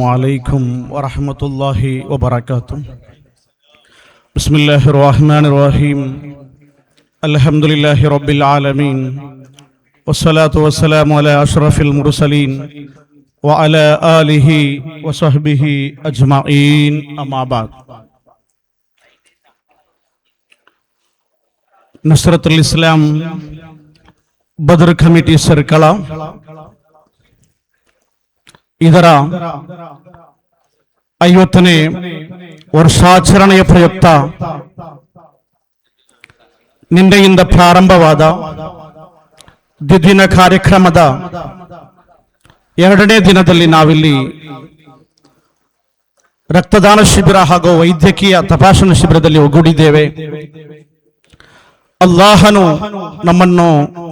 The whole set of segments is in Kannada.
عليكم ورحمة الله وبركاته. بسم الله الرحمن الرحيم. الحمد لله رب العالمين والصلاة والسلام على أشرف المرسلين وعلى آله وصحبه أجمعين. أما بعد. ನುಸ್ರತುಲ್ ಇಸ್ಲಾಂ ಬದರ್ ಕಮಿಟಿ ಸರ್ಕಳ ಇದರ 50ನೇ ವರ್ಷಾಚರಣೆಯ ಪ್ರಯುಕ್ತ ನಿನ್ನೆಯಿಂದ ಪ್ರಾರಂಭವಾದ ದ್ವಿದಿನ ಕಾರ್ಯಕ್ರಮದ 2ನೇ ದಿನದಲ್ಲಿ ನಾವಿಲ್ಲಿ ರಕ್ತದಾನ ಶಿಬಿರ ಹಾಗೂ ವೈದ್ಯಕೀಯ ತಪಾಸಣಾ ಶಿಬಿರದಲ್ಲಿ ಒಗ್ಗೂಡಿದ್ದೇವೆ. ಅಲ್ಲಾಹನು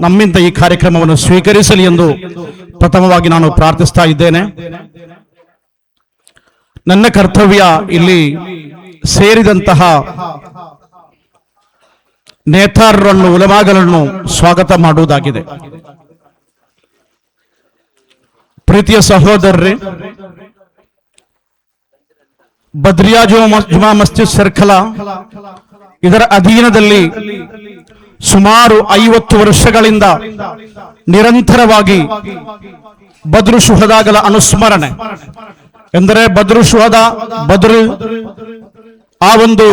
ನಮ್ಮಿಂದ ಈ ಕಾರ್ಯಕ್ರಮವನ್ನು ಸ್ವೀಕರಿಸಲಿ ಎಂದು ಪ್ರಥಮವಾಗಿ ನಾನು ಪ್ರಾರ್ಥಿಸ್ತಾ ಇದ್ದೇನೆ. ನನ್ನ ಕರ್ತವ್ಯ ಇಲ್ಲಿ ಸೇರಿದಂತಹ ನೇತಾರರನ್ನು ಉಲಮಾಗಳನ್ನು ಸ್ವಾಗತ ಮಾಡುವುದಾಗಿದೆ. ಪ್ರೀತಿಯ ಸಹೋದರರೇ, ಬದ್ರಿಯಾ ಜುಮಾ ಮಸ್ಜಿದ್ ಸರ್ಕಲ ಇದರ ಅಧೀನದಲ್ಲಿ ಸುಮಾರು 50 ವರ್ಷಗಳಿಂದ ನಿರಂತರವಾಗಿ ಬದ್ರು ಶುಹದಾಗಳ ಅನುಸ್ಮರಣೆ ಎಂದರೆ ಬದ್ರು ಶುಹದ ಆ ಒಂದು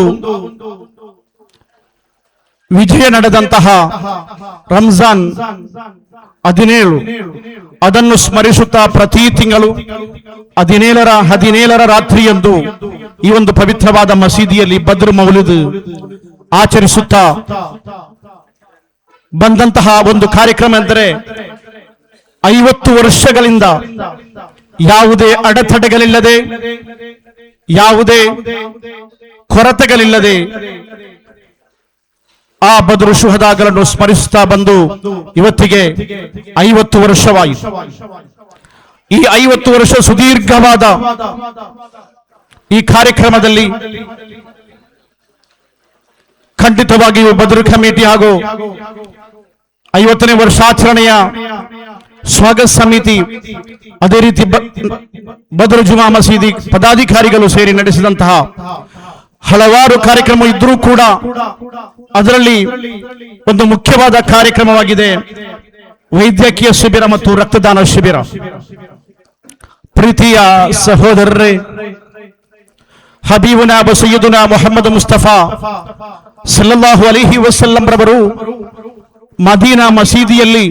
ವಿಜಯ ನಡೆದಂತಹ ರಂಜಾನ್ 17 ಅದನ್ನು ಸ್ಮರಿಸುತ್ತಾ ಪ್ರತಿ ತಿಂಗಳು 17ರ ರಾತ್ರಿಯಂದು ಈ ಒಂದು ಪವಿತ್ರವಾದ ಮಸೀದಿಯಲ್ಲಿ ಬದ್ರು ಮೌಲಿದ್ ಆಚರಿಸುತ್ತಾ ಬಂದಂತಹ ಒಂದು ಕಾರ್ಯಕ್ರಮ ಎಂದರೆ 50 ವರ್ಷಗಳಿಂದ ಯಾವುದೇ ಅಡೆತಡೆಗಳಿಲ್ಲದೆ, ಯಾವುದೇ ಕೊರತೆಗಳಿಲ್ಲದೆ ಆ ಬದ್ರು ಶುಹದಾಗಳನ್ನು ಸ್ಮರಿಸುತ್ತಾ ಬಂದು ಇವತ್ತಿಗೆ 50 ವರ್ಷವಾಯಿತು. ಈ 50 ವರ್ಷ ಸುದೀರ್ಘವಾದ ಈ ಕಾರ್ಯಕ್ರಮದಲ್ಲಿ ಖಂಡಿತವಾಗಿಯೂ ಬದ್ರು ಕಮಿಟಿ ಹಾಗೂ 50ನೇ ವರ್ಷಾಚರಣೆಯ ಸ್ವಾಗತ ಸಮಿತಿ, ಅದೇ ರೀತಿ ಬದ್ರು ಜುಮಾ ಮಸೀದಿ ಪದಾಧಿಕಾರಿಗಳು ಸೇರಿ ನಡೆಸಿದಂತಹ ಹಲವಾರು ಕಾರ್ಯಕ್ರಮ ಇದ್ರೂ ಕೂಡ ಅದರಲ್ಲಿ ಒಂದು ಮುಖ್ಯವಾದ ಕಾರ್ಯಕ್ರಮವಾಗಿದೆ ವೈದ್ಯಕೀಯ ಶಿಬಿರ ಮತ್ತು ರಕ್ತದಾನ ಶಿಬಿರ. ಪ್ರೀತಿಯ ಸಹೋದರರೇ, ಹಬೀಬುನಾ ಸಯ್ಯಿದುನಾ ಮುಹಮ್ಮದ್ ಮುಸ್ತಫಾ ಸಲ್ಲಲ್ಲಾಹು ಅಲೈಹಿ ವಸಲ್ಲಂ ರವರು ಮದೀನಾ ಮಸೀದಿಯಲ್ಲಿ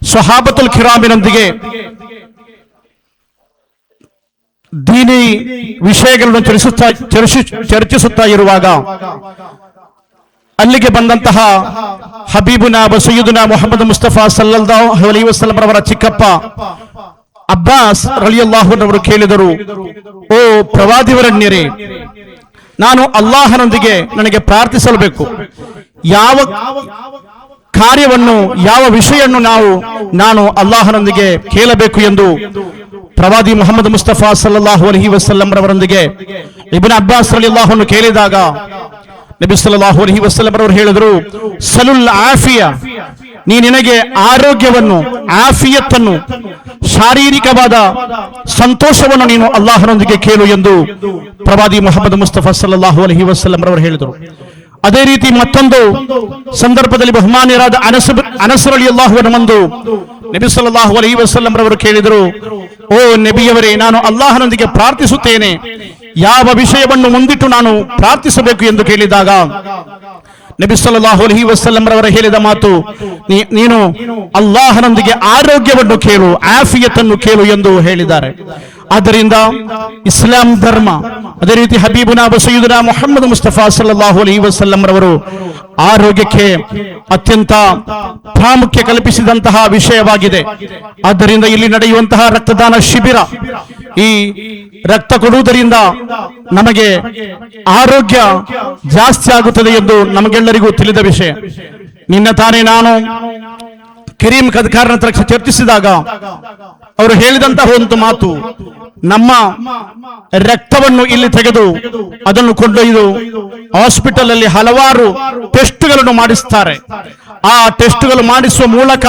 ಸ್ವಹಾಬತುಲ್ ಕಿರಾಮಿನೊಂದಿಗೆ ದೀನಿ ವಿಷಯಗಳನ್ನು ಚರ್ಚಿಸುತ್ತಾ ಇರುವಾಗ ಅಲ್ಲಿಗೆ ಬಂದಂತಹ ಹಬೀಬುನಾ ಸಯ್ಯಿದುನಾ ಮುಹಮ್ಮದ್ ಮುಸ್ತಫಾ ಸಲ್ಲಲ್ಲಾಹು ಅಲೈಹಿ ವಸಲ್ಲಂ ರವರ ಚಿಕ್ಕಪ್ಪ ಅಬ್ಬಾಸ್ ರಲಿಯಲ್ಲಾಹು ಅನ್ಹು ಅವರು ಕೇಳಿದರು, ಓ ಪ್ರವಾದಿವರಣ್ಯರೇ, ನಾನು ಅಲ್ಲಾಹನೊಂದಿಗೆ ನನಗೆ ಪ್ರಾರ್ಥಿಸಬೇಕು. ಯಾವ ಕಾರ್ಯವನ್ನು, ಯಾವ ವಿಷಯವನ್ನು ನಾನು ಅಲ್ಲಾಹನೊಂದಿಗೆ ಕೇಳಬೇಕು ಎಂದು ಪ್ರವಾದಿ ಮುಹಮ್ಮದ್ ಮುಸ್ತಫಾ ಸಲ್ಲಲ್ಲಾಹು ಅಲೈಹಿ ವಸಲ್ಲಂ ರವರೊಂದಿಗೆ ಇಬ್ನ್ ಅಬ್ಬಾಸ್ ರಲಿಯಲ್ಲಾಹು ಅನ್ಹು ಕೇಳಿದಾಗ ನಬಿ ಸಲ್ಲಲ್ಲಾಹು ಅಲೈಹಿ ವಸಲ್ಲಂ ರವರು ಹೇಳಿದರು, ಸಲುಲ್ ಆಫಿಯಾ, ನಿನಗೆ ಆರೋಗ್ಯವನ್ನು, ಆಫಿಯತ್ತನ್ನು, ಶಾರೀರಿಕವಾದ ಸಂತೋಷವನ್ನು ನೀನು ಅಲ್ಲಾಹನೊಂದಿಗೆ ಕೇಳು ಎಂದು ಪ್ರವಾದಿ ಮುಹಮ್ಮದ್ ಮುಸ್ತಫಾ ಸಲ್ಲಲ್ಲಾಹು ಅಲೈಹಿ ವಸಲ್ಲಂ ರವರು ಹೇಳಿದರು. ಅದೇ ರೀತಿ ಮತ್ತೊಂದು ಸಂದರ್ಭದಲ್ಲಿ ಬಹುಮಾನ್ಯರಾದ ಅನಸ್ ರಲಿಯಲ್ಲಾಹು ಅನ್ಹು ನಬಿ ಸಲ್ಲಲ್ಲಾಹು ಅಲೈಹಿ ವಸಲ್ಲಂ ರವರು ಕೇಳಿದರು, ಓ ನಬಿಯವರೇ, ನಾನು ಅಲ್ಲಾಹನೊಂದಿಗೆ ಪ್ರಾರ್ಥಿಸುತ್ತೇನೆ, ಯಾವ ವಿಷಯವನ್ನು ಮುಂದಿಟ್ಟು ನಾನು ಪ್ರಾರ್ಥಿಸಬೇಕು ಎಂದು ಕೇಳಿದಾಗ ನಬಿ ಸಲ್ಲಲ್ಲಾಹು ಅಲೈಹಿ ವಸಲ್ಲಂ ರವರು ಹೇಳಿದ ಮಾತು, ನೀನು ಅಲ್ಲಾಹನೊಂದಿಗೆ ಆರೋಗ್ಯವನ್ನು ಕೇಳು, ಆಫಿಯತನ್ನು ಕೇಳು ಎಂದು ಹೇಳಿದ್ದಾರೆ. ಆದ್ದರಿಂದ ಇಸ್ಲಾಂ ಧರ್ಮ, ಅದೇ ರೀತಿ ಹಬೀಬುನಾ ಸಯ್ಯಿದುನಾ ಮುಹಮ್ಮದ್ ಮುಸ್ತಫಾ ಸಲ್ಲಲ್ಲಾಹು ಅಲೈಹಿ ವಸಲ್ಲಂ ರವರು ಆರೋಗ್ಯಕ್ಕೆ ಅತ್ಯಂತ ಪ್ರಾಮುಖ್ಯ ಕಲ್ಪಿಸಿದಂತಹ ವಿಷಯವಾಗಿದೆ. ಆದ್ದರಿಂದ ಇಲ್ಲಿ ನಡೆಯುವಂತಹ ರಕ್ತದಾನ ಶಿಬಿರ, ಈ ರಕ್ತ ಕೊಡುವುದರಿಂದ ನಮಗೆ ಆರೋಗ್ಯ ಜಾಸ್ತಿ ಆಗುತ್ತದೆ ಎಂದು ನಮಗೆಲ್ಲರಿಗೂ ತಿಳಿದ ವಿಷಯ. ನಿನ್ನ ತಾನೇ ನಾನು ಕರೀಂ ಕದ್ಕಾರನ ಹತ್ರ ಚರ್ಚಿಸಿದಾಗ ಅವರು ಹೇಳಿದಂತಹ ಒಂದು ಮಾತು, ನಮ್ಮ ರಕ್ತವನ್ನು ಇಲ್ಲಿ ತೆಗೆದು ಅದನ್ನು ಕೊಂಡೊಯ್ದು ಹಾಸ್ಪಿಟಲ್ ಅಲ್ಲಿ ಹಲವಾರು ಟೆಸ್ಟ್ಗಳನ್ನು ಮಾಡಿಸ್ತಾರೆ. ಆ ಟೆಸ್ಟ್ಗಳು ಮಾಡಿಸುವ ಮೂಲಕ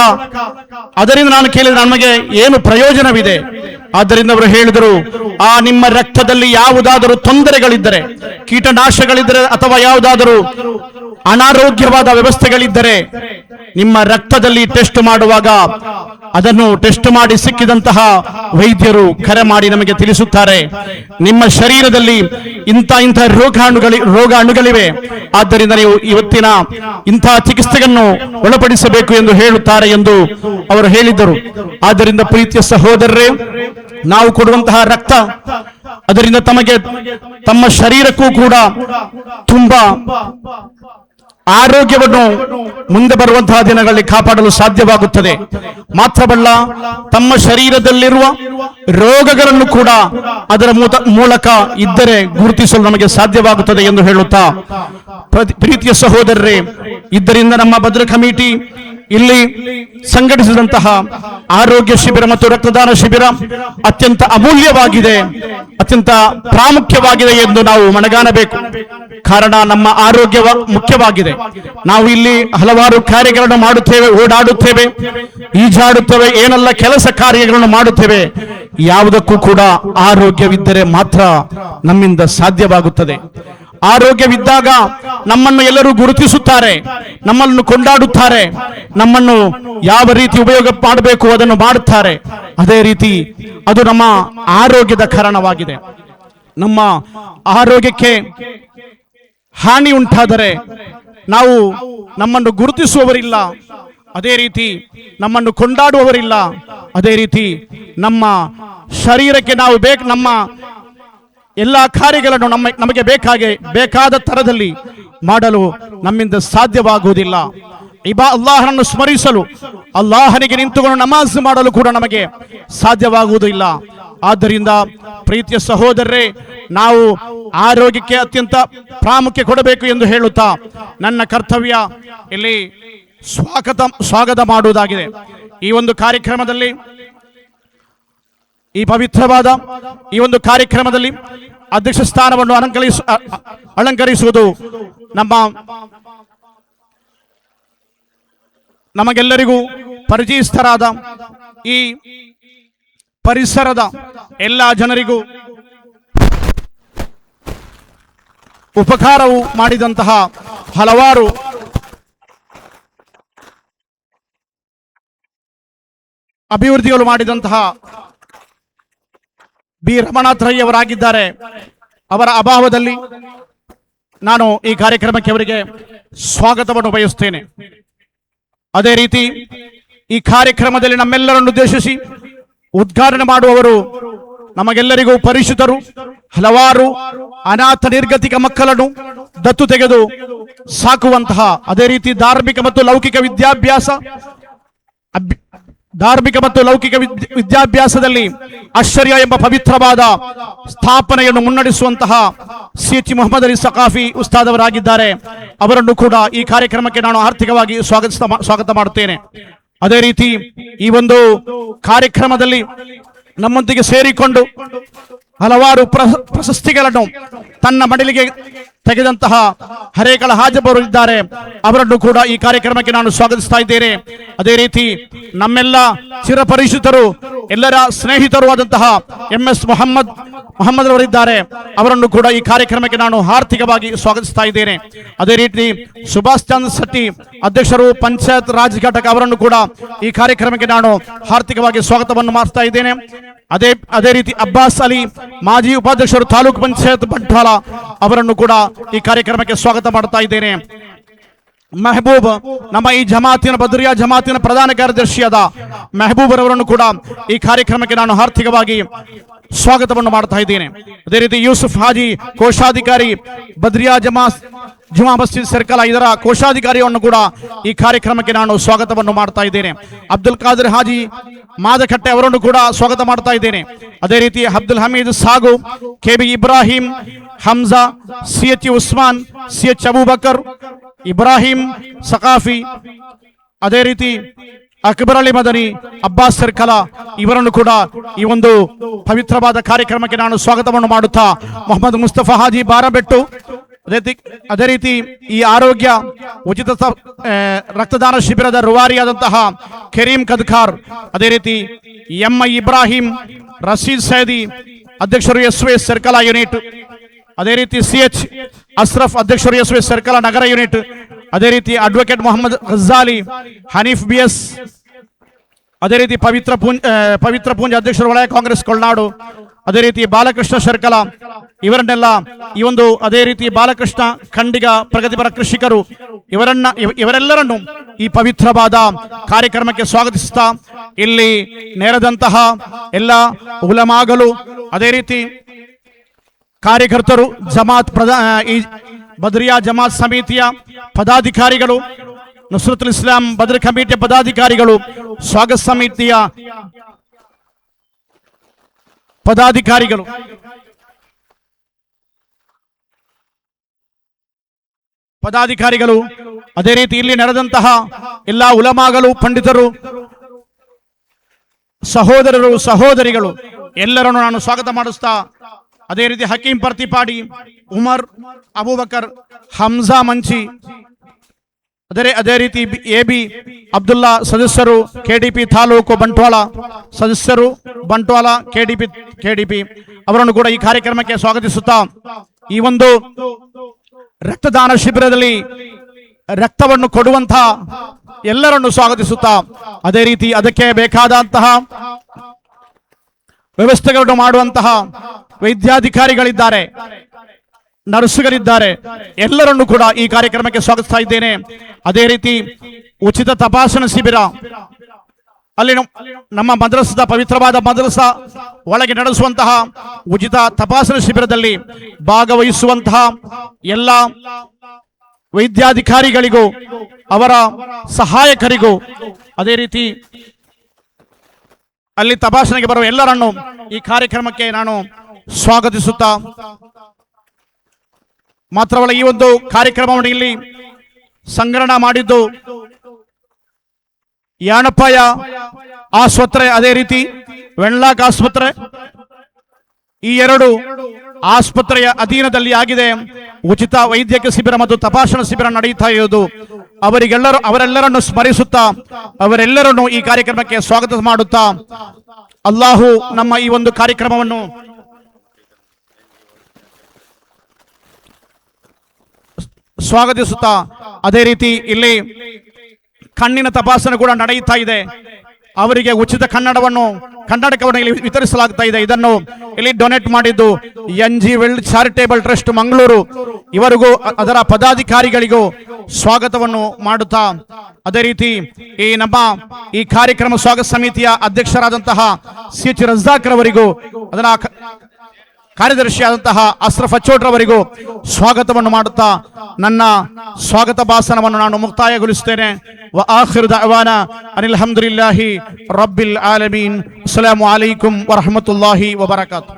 ಅದರಿಂದ ನಾನು ಕೇಳಿದ್ರೆ ನಮಗೆ ಏನು ಪ್ರಯೋಜನವಿದೆ? ಆದ್ದರಿಂದ ಅವರು ಹೇಳಿದರು, ಆ ನಿಮ್ಮ ರಕ್ತದಲ್ಲಿ ಯಾವುದಾದರೂ ತೊಂದರೆಗಳಿದ್ದರೆ, ಕೀಟನಾಶಗಳಿದ್ದರೆ ಅಥವಾ ಯಾವುದಾದರೂ ಅನಾರೋಗ್ಯವಾದ ವ್ಯವಸ್ಥೆಗಳಿದ್ದರೆ ನಿಮ್ಮ ರಕ್ತದಲ್ಲಿ ಟೆಸ್ಟ್ ಮಾಡುವಾಗ ಅದನ್ನು ಟೆಸ್ಟ್ ಮಾಡಿ ಸಿಕ್ಕಿದಂತಹ ವೈದ್ಯರು ಕರೆ ಮಾಡಿ ನಮಗೆ ತಿಳಿಸುತ್ತಾರೆ, ನಿಮ್ಮ ಶರೀರದಲ್ಲಿ ಇಂಥ ರೋಗಾಣುಗಳಿವೆ, ಆದ್ದರಿಂದ ನೀವು ಇವತ್ತಿನ ಇಂತಹ ಚಿಕಿತ್ಸೆಯನ್ನು ಒಳಪಡಿಸಬೇಕು ಎಂದು ಹೇಳುತ್ತಾರೆ ಎಂದು ಅವರು ಹೇಳಿದ್ದರು. ಆದ್ದರಿಂದ ಪ್ರೀತಿಯ ಸಹೋದರರೇ, ನಾವು ಕೊಡುವಂತಹ ರಕ್ತ ಅದರಿಂದ ತಮ್ಮ ಶರೀರಕ್ಕೂ ಕೂಡ ತುಂಬಾ ಆರೋಗ್ಯವನ್ನು ಮುಂದೆ ಬರುವಂತಹ ದಿನಗಳಲ್ಲಿ ಕಾಪಾಡಲು ಸಾಧ್ಯವಾಗುತ್ತದೆ. ಮಾತ್ರವಲ್ಲ, ತಮ್ಮ ಶರೀರದಲ್ಲಿರುವ ರೋಗಗಳನ್ನು ಕೂಡ ಅದರ ಮೂಲಕ ಇದ್ದರೆ ಗುರುತಿಸಲು ನಮಗೆ ಸಾಧ್ಯವಾಗುತ್ತದೆ ಎಂದು ಹೇಳುತ್ತಾ, ಪ್ರೀತಿಯ ಸಹೋದರರೇ, ಇದರಿಂದ ನಮ್ಮ ಭದ್ರ ಕಮಿಟಿ ಇಲ್ಲಿ ಸಂಘಟಿಸಿದಂತಹ ಆರೋಗ್ಯ ಶಿಬಿರ ಮತ್ತು ರಕ್ತದಾನ ಶಿಬಿರ ಅತ್ಯಂತ ಅಮೂಲ್ಯವಾಗಿದೆ, ಅತ್ಯಂತ ಪ್ರಾಮುಖ್ಯವಾಗಿದೆ ಎಂದು ನಾವು ಮನಗಾಣಬೇಕು. ಕಾರಣ ನಮ್ಮ ಆರೋಗ್ಯ ಮುಖ್ಯವಾಗಿದೆ. ನಾವು ಇಲ್ಲಿ ಹಲವಾರು ಕಾರ್ಯಗಳನ್ನು ಮಾಡುತ್ತೇವೆ, ಓಡಾಡುತ್ತೇವೆ, ಈಜಾಡುತ್ತೇವೆ, ಏನೆಲ್ಲ ಕೆಲಸ ಕಾರ್ಯಗಳನ್ನು ಮಾಡುತ್ತೇವೆ. ಯಾವುದಕ್ಕೂ ಕೂಡ ಆರೋಗ್ಯವಿದ್ದರೆ ಮಾತ್ರ ನಮ್ಮಿಂದ ಸಾಧ್ಯವಾಗುತ್ತದೆ. ಆರೋಗ್ಯವಿದ್ದಾಗ ನಮ್ಮನ್ನು ಎಲ್ಲರೂ ಗುರುತಿಸುತ್ತಾರೆ, ನಮ್ಮನ್ನು ಕೊಂಡಾಡುತ್ತಾರೆ, ನಮ್ಮನ್ನು ಯಾವ ರೀತಿ ಉಪಯೋಗ ಮಾಡಬೇಕು ಅದನ್ನು ಮಾಡುತ್ತಾರೆ. ಅದೇ ರೀತಿ ಅದು ನಮ್ಮ ಆರೋಗ್ಯದ ಕಾರಣವಾಗಿದೆ. ನಮ್ಮ ಆರೋಗ್ಯಕ್ಕೆ ಹಾನಿ ಉಂಟಾದರೆ ನಾವು ನಮ್ಮನ್ನು ಗುರುತಿಸುವವರಿಲ್ಲ, ಅದೇ ರೀತಿ ನಮ್ಮನ್ನು ಕೊಂಡಾಡುವವರಿಲ್ಲ, ಅದೇ ರೀತಿ ನಮ್ಮ ಶರೀರಕ್ಕೆ ನಾವು ನಮ್ಮ ಎಲ್ಲ ಕಾರ್ಯಗಳನ್ನು ನಮಗೆ ಬೇಕಾದ ತರದಲ್ಲಿ ಮಾಡಲು ನಮ್ಮಿಂದ ಸಾಧ್ಯವಾಗುವುದಿಲ್ಲ. ಅಲ್ಲಾಹನನ್ನು ಸ್ಮರಿಸಲು, ಅಲ್ಲಾಹನಿಗೆ ನಿಂತುಕೊಂಡು ನಮಾಜ್ ಮಾಡಲು ಕೂಡ ನಮಗೆ ಸಾಧ್ಯವಾಗುವುದಿಲ್ಲ. ಆದ್ದರಿಂದ ಪ್ರೀತಿಯ ಸಹೋದರರೇ, ನಾವು ಆರೋಗ್ಯಕ್ಕೆ ಅತ್ಯಂತ ಪ್ರಾಮುಖ್ಯ ಕೊಡಬೇಕು ಎಂದು ಹೇಳುತ್ತಾ ನನ್ನ ಕರ್ತವ್ಯ ಇಲ್ಲಿ ಸ್ವಾಗತ ಮಾಡುವುದಾಗಿದೆ. ಈ ಒಂದು ಕಾರ್ಯಕ್ರಮದಲ್ಲಿ, ಈ ಪವಿತ್ರವಾದ ಈ ಒಂದು ಕಾರ್ಯಕ್ರಮದಲ್ಲಿ ಅಧ್ಯಕ್ಷ ಸ್ಥಾನವನ್ನು ಅಲಂಕರಿಸುವುದು ನಮಗೆಲ್ಲರಿಗೂ ಪರಿಚಯಸ್ಥರಾದ ಈ ಪರಿಸರದ ಎಲ್ಲ ಜನರಿಗೂ ಉಪಕಾರವು ಮಾಡಿದಂತಹ ಹಲವಾರು ಅಭಿವೃದ್ಧಿಗಳು ಮಾಡಿದಂತಹ ಬಿ ರಮನಾಥ್ ರೈ ಅವರಾಗಿದ್ದಾರೆ. ಅವರ ಅಭಾವದಲ್ಲಿ ನಾನು ಈ ಕಾರ್ಯಕ್ರಮಕ್ಕೆ ಅವರಿಗೆ ಸ್ವಾಗತವನ್ನು ಬಯಸುತ್ತೇನೆ. ಅದೇ ರೀತಿ ಈ ಕಾರ್ಯಕ್ರಮದಲ್ಲಿ ನಮ್ಮೆಲ್ಲರನ್ನು ಉದ್ದೇಶಿಸಿ ಉದ್ಘಾಟನೆ ಮಾಡುವವರು ನಮಗೆಲ್ಲರಿಗೂ ಪರಿಚಿತರು. ಹಲವಾರು ಅನಾಥ ನಿರ್ಗತಿಕ ಮಕ್ಕಳನ್ನು ದತ್ತು ತೆಗೆದು ಸಾಕುವಂತಹ, ಅದೇ ರೀತಿ ಧಾರ್ಮಿಕ ಮತ್ತು ಲೌಕಿಕ ವಿದ್ಯಾಭ್ಯಾಸದಲ್ಲಿ ಆಶ್ಚರ್ಯ ಎಂಬ ಪವಿತ್ರವಾದ ಸ್ಥಾಪನೆಯನ್ನು ಮುನ್ನಡೆಸುವಂತಹ CH ಮೊಹಮ್ಮದ್ ಅಲಿ ಸಕಾಫಿ ಉಸ್ತಾದ್ ಅವರಾಗಿದ್ದಾರೆ. ಅವರನ್ನು ಕೂಡ ಈ ಕಾರ್ಯಕ್ರಮಕ್ಕೆ ನಾನು ಆರ್ಥಿಕವಾಗಿ ಸ್ವಾಗತ ಮಾಡುತ್ತೇನೆ. ಅದೇ ರೀತಿ ಈ ಒಂದು ಕಾರ್ಯಕ್ರಮದಲ್ಲಿ ನಮ್ಮೊಂದಿಗೆ ಸೇರಿಕೊಂಡು ಹಲವಾರು ಪ್ರಶಸ್ತಿಗಳನ್ನು ತನ್ನ ಮಡಿಲಿಗೆ ತೆಗೆದಂತಹ ಹರೇಕಳ ಹಾಜಬರು ಇದ್ದಾರೆ. ಅವರನ್ನು ಕೂಡ ಈ ಕಾರ್ಯಕ್ರಮಕ್ಕೆ ನಾನು ಸ್ವಾಗತಿಸ್ತಾ ಇದ್ದೇನೆ. ಅದೇ ರೀತಿ ನಮ್ಮೆಲ್ಲ ಚಿರಪರಿಚಿತರು, ಎಲ್ಲರ ಸ್ನೇಹಿತರು ಆದಂತಹ MS ಮೊಹಮ್ಮದ್ ಅವರಿದ್ದಾರೆ. ಅವರನ್ನು ಕೂಡ ಈ ಕಾರ್ಯಕ್ರಮಕ್ಕೆ ನಾನು ಆರ್ಥಿಕವಾಗಿ ಸ್ವಾಗತಿಸ್ತಾ ಇದ್ದೇನೆ. ಅದೇ ರೀತಿ ಸುಭಾಷ್ ಚಂದ್ರ ಶೆಟ್ಟಿ ಅಧ್ಯಕ್ಷರು, ಪಂಚಾಯತ್ ರಾಜ್ ಘಟಕ, ಅವರನ್ನು ಕೂಡ ಈ ಕಾರ್ಯಕ್ರಮಕ್ಕೆ ನಾನು ಆರ್ಥಿಕವಾಗಿ ಸ್ವಾಗತವನ್ನು ಮಾಡ್ತಾ ಇದ್ದೇನೆ. ಅದೇ ರೀತಿ ಅಬ್ಬಾಸ್ ಅಲಿ ಮಾಜಿ ಉಪಾಧ್ಯಕ್ಷರು, ತಾಲೂಕು ಪಂಚಾಯತ್ ಬಂಟ್ವಾಳ, ಅವರನ್ನು ಕೂಡ ಈ ಕಾರ್ಯಕ್ರಮಕ್ಕೆ ಸ್ವಾಗತ ಮಾಡ್ತಾ ಇದ್ದೇನೆ. ಮೆಹಬೂಬ್, ನಮ್ಮ ಈ ಜಮಾತಿನ ಬದ್ರಿಯಾ ಜಮಾತಿನ ಪ್ರಧಾನ ಕಾರ್ಯದರ್ಶಿಯಾದ ಮೆಹಬೂಬ್ ಅವರನ್ನು ಕೂಡ ಈ ಕಾರ್ಯಕ್ರಮಕ್ಕೆ ನಾನು ಆರ್ಥಿಕವಾಗಿ ಸ್ವಾಗತವನ್ನು ಮಾಡ್ತಾ ಇದ್ದೇನೆ. ಅದೇ ರೀತಿ ಯೂಸುಫ್ ಹಾಜಿ, ಕೋಶಾಧಿಕಾರಿ ಬದ್ರಿಯಾ ಜುಮಾ ಮಸ್ಜಿದ್ ಸರ್ಕಲ್, ಇದರ ಕೋಶಾಧಿಕಾರಿಯನ್ನು ಕೂಡ ಈ ಕಾರ್ಯಕ್ರಮಕ್ಕೆ ನಾನು ಸ್ವಾಗತವನ್ನು ಮಾಡ್ತಾ ಇದ್ದೇನೆ. ಅಬ್ದುಲ್ ಖಾದರ್ ಹಾಜಿ ಮಾದಕಟ್ಟೆ ಅವರನ್ನು ಕೂಡ ಸ್ವಾಗತ ಮಾಡ್ತಾ ಇದ್ದೇನೆ. ಅದೇ ರೀತಿ ಅಬ್ದುಲ್ ಹಮೀದ್ ಸಾಗು, KB Ibrahim, Hamza, CH Usman, CH Abubakar, Ibrahim Saqafi, ಅದೇ ರೀತಿ ಅಕ್ಬರ್ ಅಲಿ ಮದನಿ, ಅಬ್ಬಾಸ್ ಸರ್ಕಲ, ಇವರನ್ನು ಕೂಡ ಈ ಒಂದು ಪವಿತ್ರವಾದ ಕಾರ್ಯಕ್ರಮಕ್ಕೆ ನಾನು ಸ್ವಾಗತವನ್ನು ಮಾಡುತ್ತಾ ಮೊಹಮ್ಮದ್ ಮುಸ್ತಫಾ ಹಾಜಿ ಬಾರಬೆಟ್ಟು, ಅದೇ ರೀತಿ ಈ ಆರೋಗ್ಯ ಉಚಿತ ರಕ್ತದಾನ ಶಿಬಿರದ ರೂವಾರಿಯಾದಂತಹ ಕರೀಂ ಕದ್ಕಾರ್, ಅದೇ ರೀತಿ MI ಇಬ್ರಾಹಿಂ, ರಶೀದ್ ಸೈದಿ ಅಧ್ಯಕ್ಷರು SOS ಸರ್ಕಲ ಯೂನಿಟ್, ಅದೇ ರೀತಿ CH ಅಸ್ರಫ್ ಅಧ್ಯಕ್ಷರು SOS ಸರ್ಕಲ ನಗರ ಯೂನಿಟ್, ಅದೇ ರೀತಿ ಅಡ್ವೊಕೇಟ್ ಮೊಹಮ್ಮದ್ ಘಜಾಲಿ, ಹನೀಫ್ BS, ಅದೇ ರೀತಿ ಪವಿತ್ರ ಪೂಂಜ ಅಧ್ಯಕ್ಷರು ವಲಯ ಕಾಂಗ್ರೆಸ್ ಕೊಲ್ನಾಡು, ಅದೇ ರೀತಿ ಬಾಲಕೃಷ್ಣ ಶರ್ಕಲ, ಇವರನ್ನೆಲ್ಲ ಈ ಒಂದು ಅದೇ ರೀತಿ ಬಾಲಕೃಷ್ಣ ಖಂಡಿಗ ಪ್ರಗತಿಪರ ಕೃಷಿಕರು ಇವರೆಲ್ಲರನ್ನು ಈ ಪವಿತ್ರವಾದ ಕಾರ್ಯಕ್ರಮಕ್ಕೆ ಸ್ವಾಗತಿಸುತ್ತಾ ಇಲ್ಲಿ ನೇರದಂತಹ ಎಲ್ಲ ಉಲಮಾಗಳು, ಅದೇ ರೀತಿ ಕಾರ್ಯಕರ್ತರು, ಈ ಬದ್ರಿಯಾ ಜಮಾತ್ ಸಮಿತಿಯ ಪದಾಧಿಕಾರಿಗಳು, ನುಸ್ರತುಲ್ ಇಸ್ಲಾಂ ಬದ್ರ್ ಕಮಿಟಿಯ ಪದಾಧಿಕಾರಿಗಳು, ಸ್ವಾಗತ ಸಮಿತಿಯ ಪದಾಧಿಕಾರಿಗಳು, ಅದೇ ರೀತಿ ಇಲ್ಲಿ ನಡೆದಂತಹ ಎಲ್ಲ ಉಲಮಾಗಳು, ಪಂಡಿತರು, ಸಹೋದರರು, ಸಹೋದರಿಗಳು ಎಲ್ಲರನ್ನು ನಾನು ಸ್ವಾಗತ ಮಾಡಿಸ್ತಾ, ಅದೇ ರೀತಿ ಹಕೀಂ ಪರ್ತಿಪಾಡಿ, ಉಮರ್ ಅಬೂಬಕರ್, ಹಮ್ಜಾ ಮಂಚಿ, ಅದೇ ರೀತಿ AB ಅಬ್ದುಲ್ಲಾ ಸದಸ್ಯರು, KDP ತಾಲೂಕು ಬಂಟ್ವಾಳ ಸದಸ್ಯರು, ಬಂಟ್ವಾಳ KDP ಅವರನ್ನು ಕೂಡ ಈ ಕಾರ್ಯಕ್ರಮಕ್ಕೆ ಸ್ವಾಗತಿಸುತ್ತಾ, ಈ ಒಂದು ರಕ್ತದಾನ ಶಿಬಿರದಲ್ಲಿ ರಕ್ತವನ್ನು ಕೊಡುವಂತಹ ಎಲ್ಲರನ್ನು ಸ್ವಾಗತಿಸುತ್ತಾ, ಅದೇ ರೀತಿ ಅದಕ್ಕೆ ಬೇಕಾದಂತಹ ವ್ಯವಸ್ಥೆಗಳನ್ನು ಮಾಡುವಂತಹ ವೈದ್ಯಾಧಿಕಾರಿಗಳಿದ್ದಾರೆ, ನರ್ಸುಗಳಿದ್ದಾರೆ, ಎಲ್ಲರನ್ನು ಕೂಡ ಈ ಕಾರ್ಯಕ್ರಮಕ್ಕೆ ಸ್ವಾಗತಿಸ್ತಾ ಇದ್ದೇನೆ. ಅದೇ ರೀತಿ ಉಚಿತ ತಪಾಸಣಾ ಶಿಬಿರ ಅಲ್ಲಿ ನಮ್ಮ ಮದ್ರಸದ ಪವಿತ್ರವಾದ ಮದ್ರಸಾ ಒಳಗೆ ನಡೆಸುವಂತಹ ಉಚಿತ ತಪಾಸಣಾ ಶಿಬಿರದಲ್ಲಿ ಭಾಗವಹಿಸುವಂತಹ ಎಲ್ಲ ವೈದ್ಯಾಧಿಕಾರಿಗಳಿಗೂ ಅವರ ಸಹಾಯಕರಿಗೂ, ಅದೇ ರೀತಿ ಅಲ್ಲಿ ತಪಾಸಣೆಗೆ ಬರುವ ಎಲ್ಲರನ್ನು ಈ ಕಾರ್ಯಕ್ರಮಕ್ಕೆ ನಾನು ಸ್ವಾಗತಿಸುತ್ತಾ, ಮಾತ್ರವಲ್ಲ ಈ ಒಂದು ಕಾರ್ಯಕ್ರಮವನ್ನು ಇಲ್ಲಿ ಸಂಗ್ರಹಣ ಮಾಡಿದ್ದು ಯಾಣಪ್ಪಯ್ಯ ಆಸ್ಪತ್ರೆ, ಅದೇ ರೀತಿ ವೆನ್ಲಾಕ್ ಆಸ್ಪತ್ರೆ, ಈ ಎರಡು ಆಸ್ಪತ್ರೆಯ ಅಧೀನದಲ್ಲಿ ಆಗಿದೆ ಉಚಿತ ವೈದ್ಯಕೀಯ ಶಿಬಿರ ಮತ್ತು ತಪಾಸಣಾ ಶಿಬಿರ ನಡೆಯುತ್ತಾ ಇರುವುದು. ಅವರೆಲ್ಲರನ್ನು ಸ್ಮರಿಸುತ್ತಾ ಅವರೆಲ್ಲರನ್ನು ಈ ಕಾರ್ಯಕ್ರಮಕ್ಕೆ ಸ್ವಾಗತ ಮಾಡುತ್ತಾ, ಅಲ್ಲಾಹು ನಮ್ಮ ಈ ಒಂದು ಕಾರ್ಯಕ್ರಮವನ್ನು ಸ್ವಾಗತಿಸುತ್ತಾ, ಅದೇ ರೀತಿ ಇಲ್ಲಿ ಕಣ್ಣಿನ ತಪಾಸಣೆ ಕೂಡ ನಡೆಯುತ್ತಾ ಇದೆ. ಅವರಿಗೆ ಉಚಿತ ಕನ್ನಡಕವನ್ನು ಇಲ್ಲಿ ವಿತರಿಸಲಾಗ್ತಾ ಇದೆ. ಇದನ್ನು ಇಲ್ಲಿ ಡೊನೇಟ್ ಮಾಡಿದ್ದು NG weld charitable trust Mangaluru, ಇವರಿಗೂ ಅದರ ಪದಾಧಿಕಾರಿಗಳಿಗೂ ಸ್ವಾಗತವನ್ನು ಮಾಡುತ್ತಾ, ಅದೇ ರೀತಿ ಈ ನಮ್ಮ ಈ ಕಾರ್ಯಕ್ರಮ ಸ್ವಾಗತ ಸಮಿತಿಯ ಅಧ್ಯಕ್ಷರಾದಂತಹ CH ರಜಾಕ್ ರವರಿಗೂ, ಅದರ ಕಾರ್ಯದರ್ಶಿಯಾದಂತಹ ಅಸ್ರಫ್ ಅಚ್ಚೋಟ್ರವರಿಗೂ ಸ್ವಾಗತವನ್ನು ಮಾಡುತ್ತಾ ನನ್ನ ಸ್ವಾಗತ ಭಾಷಣವನ್ನು ನಾನು ಮುಕ್ತಾಯಗೊಳಿಸುತ್ತೇನೆ. ವ ಆಖಿರು ದಅವಾನಾ ಅನಿಲ್ ಹಮ್ದುಲಿಲ್ಲಾಹಿ ರಬ್ಬಿಲ್ ಆಲಮೀನ್. ಅಸ್ಸಲಾಮು ಅಲೈಕುಂ ವರಹಮತುಲ್ಲಾಹಿ ವಬರಕಾತುಹು.